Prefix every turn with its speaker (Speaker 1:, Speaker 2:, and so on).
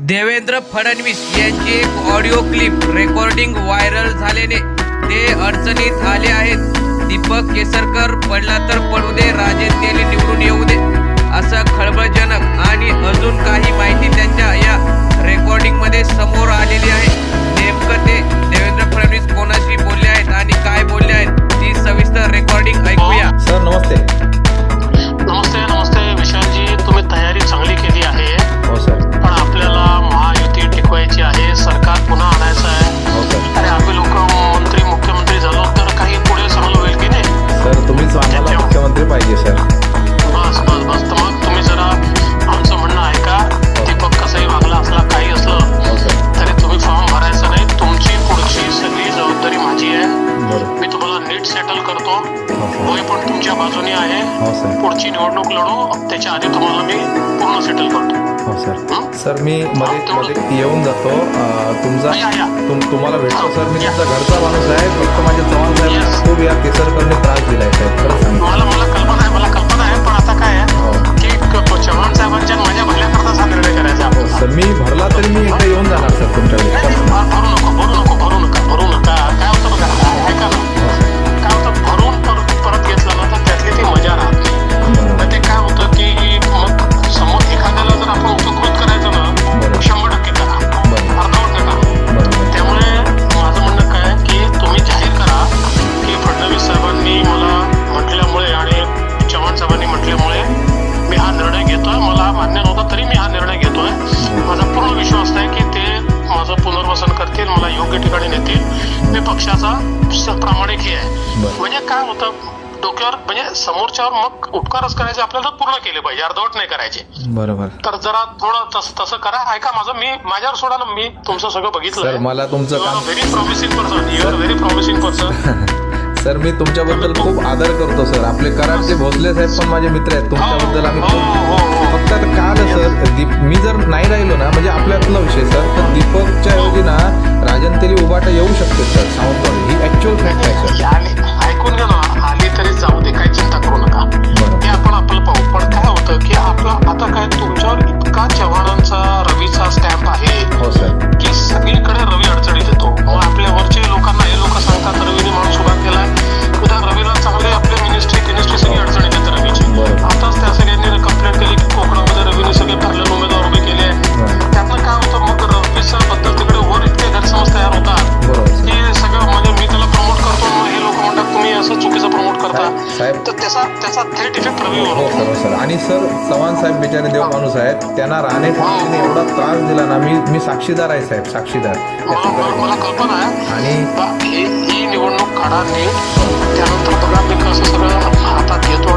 Speaker 1: देवेंद्र फडणवीस यांची एक audio clip recording viral झाल्याने ते अडचणीत आले आहेत. दीपक केसरकर पडला तर पडू दे, राजन तेली निवडून येऊ दे, असं खळबळजनक आणि अजून काही माहिती त्यांच्या या रेकॉर्डिंगमध्ये समोर आलेली आहे. नेमकं ते देवेंद्र फडणवीस कोणाशी बोलले आहेत आणि काय बोलले आहेत ती सविस्तर रेकॉर्डिंग ऐकूया.
Speaker 2: सर नमस्ते.
Speaker 3: नमस्ते विशालजी, तुम्ही तयारी चांगली केली आहे.
Speaker 2: हो सर.
Speaker 3: पण आपल्याला महायुती टिकवायची आहे, सरकार पुन्हा आणायचं आहे.
Speaker 2: हो सर.
Speaker 3: अरे आम्ही लोक मुख्यमंत्री झालो तर काही पुढे चांगलं होईल की नाही
Speaker 2: सर तुम्हीच आम्हाला मुख्यमंत्री पाहिजे सर.
Speaker 3: बस तर मग तुम्ही जरा आमचं म्हणणं ऐका. दीपक कसंही वागला असला काही असलं
Speaker 2: हो सर.
Speaker 3: तरी तुम्ही फॉर्म भरायचं नाही. तुमची पुढची सगळी जबाबदारी माझी आहे.
Speaker 2: बरं.
Speaker 3: मी तुम्हाला नीट सेटल करतो.
Speaker 2: हो सर.
Speaker 3: होय पण तुमच्या बाजूने आहे.
Speaker 2: हो सर.
Speaker 3: पुढची निवडणूक लढू त्याच्या आधी तुम्हाला मी पूर्ण सेटल करतो.
Speaker 2: हो सर. सर मी मध्ये येऊन जातो. तुम्हाला भेटतो सर. मी तुमचा घरचा माणूस आहे. फक्त माझ्या चव्हाण साहेब खूप या केसरकरने त्रास दिलाय साहेब. खरं सांग.
Speaker 3: मला कल्पना आहे पण आता काय आहे की चव्हाण साहेबांच्या माझ्या भरल्याकरताच हा निर्णय करायचा आहे.
Speaker 2: सर मी भरला तरी मी एकदा येऊन जाणार सर तुमच्याकडे.
Speaker 3: भरू नका. काय होतं बघा, ऐका ना, काय होतं भरून परत घेतलं ना तर त्यातली ती मजा राहत नाही. तर ते काय होतं की मग समोर एखाद्याला जर आपण उपकृत करायचं ना 100% करा, अर्धवट नका. त्यामुळे माझं म्हणणं काय की तुम्ही जाहीर करा की फडणवीस साहेबांनी मला म्हटल्यामुळे आणि चव्हाण साहेबांनी म्हटल्यामुळे मी हा निर्णय घेतोय. मला मान्य नव्हता तरी मी हा निर्णय घेतोय. माझा पूर्ण विश्वास आहे की ते माझं पुनर्वसन करतील, मला योग्य ठिकाणी नेतील. मी पक्षाचा प्रामाणिक हे आहे. म्हणजे काय होतं डोक्यावर म्हणजे समोरच्यावर मग उपकारच करायचे आपल्याला पूर्ण केले पाहिजे, अर्धवट नाही करायचे.
Speaker 2: बरोबर.
Speaker 3: तर जरा थोडं तसं करा. ऐका माझं, मी माझ्यावर सोडा ना, मी तुमचं सगळं बघितलं.
Speaker 2: सर मला तुमचं काम
Speaker 3: very promising person. You are very promising person.
Speaker 2: Sir मी तुमच्याबद्दल खूप आदर करतो सर. आपले कराडचे भोसले साहेब पण माझे मित्र आहेत. तुमच्याबद्दल आम्ही फक्त आता काल सर मी जर नाही राहिलो ना म्हणजे आपल्यातला विषय सर, तर दीपकच्या ऐवजी ना राजन तेली उभाटा येऊ शकते सर सावंतवाडी. ही ऍक्च्युअल फॅक्ट आहे सर.
Speaker 3: ऐकून घ्या ना, आली तरी जाऊ दे, काही चिंता करू नका. ते आपण आपलं पाहू. पण काय होतं की आपला आता काय तुमच्यावर इतका चव्हाणांचा रवीचा स्टॅम्प आहे
Speaker 2: हो सर
Speaker 3: की सगळीकडे रवी अडचणीत येतो. मग आपल्यावरचे लोकांना हे लोक सांगतात रवीने माणूस उभा केलाय, उद्या रवीला चांगले आपले मिनिस्ट्री सगळी अडचणीत येते रवीची. आताच त्या सगळ्यांनी कंप्लेंट केली की कोकणामध्ये रवीने सगळे पॅरलल उमेदवार उभे केले. त्यातनं काय होतं मग रवीच्या बद्दल तिकडे वर इतके गैरसमज तयार होतात की सगळं म्हणजे मी त्याला प्रमोट करतो, हे लोक म्हणतात तुम्ही असं चुकीचं प्रमोट करता. तर त्याचा थेट इफेक्ट रवीवर
Speaker 2: हो सर. हो सर. आणि सर चव्हाण साहेब बिचारे देव माणूस आहेत. त्यांना राणे ठाकरेंनी एवढा त्रास दिला ना, मी साक्षीदार आहे साहेब, साक्षीदार.
Speaker 3: मला कल्पना आहे.
Speaker 2: आणि
Speaker 3: ही निवडणूक काढा नीट. त्यानंतर बघा मी कसं सगळं हातात घेतो